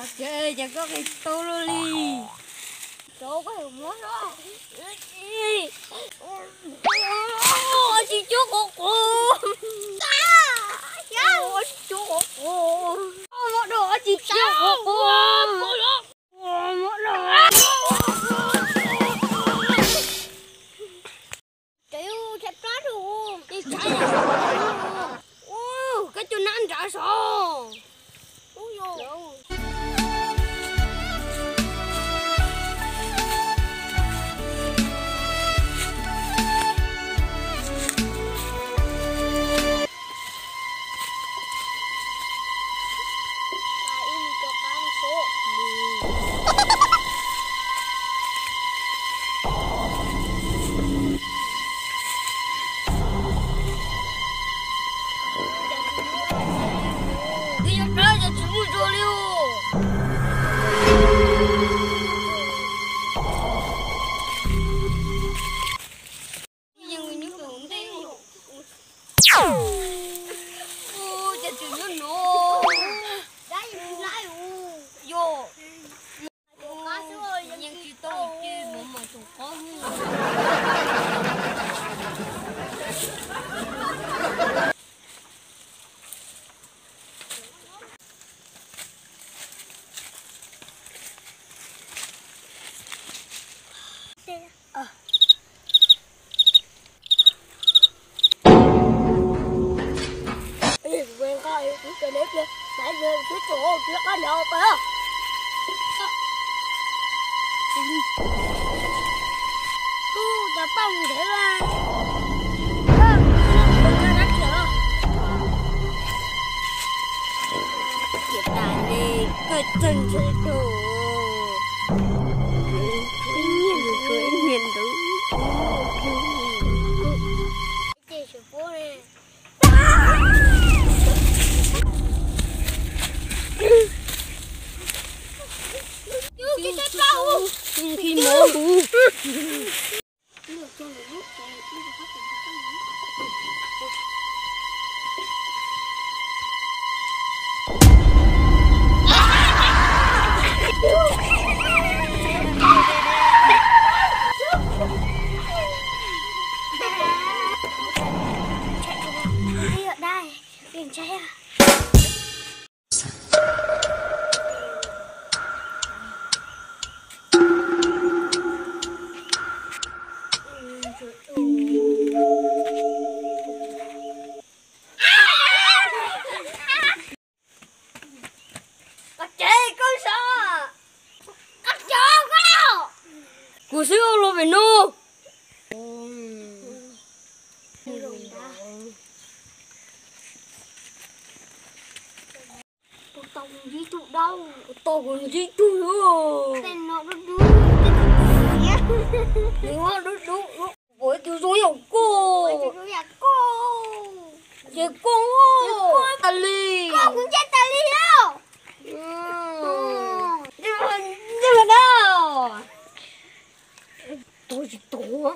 Oke, jaga itu loli. Coba mau dong. Cucu koko. Ya, cucu koko. Mau dong cucu koko. Mau dong. Trời chặt lá luôn. Đi chạy. Cái chỗ nó ăn trả sò. Ui dồi. Cái nếp kia, nãy giờ phía chỗ kia có nhậu phải không? Đã bông thế ra. Đừng đắt nữa. Hiện tại đi, cái chân sẽ đồ. Cưới nhiên đủ. Chị sẽ phố này. Khi mổ đủ. Đi ở đây, kiểm tra. Cô siêu luôn phải nô. Cô tao còn gì tụ đâu. Cô tao còn gì tụ nữa. Tên nó đu. Đừng có đu. Với tiêu dối của cô. Chị cô. Tà ly. Cô cũng chết tà ly đâu. Nhưng mà đâu. Tôi chỉ tổ.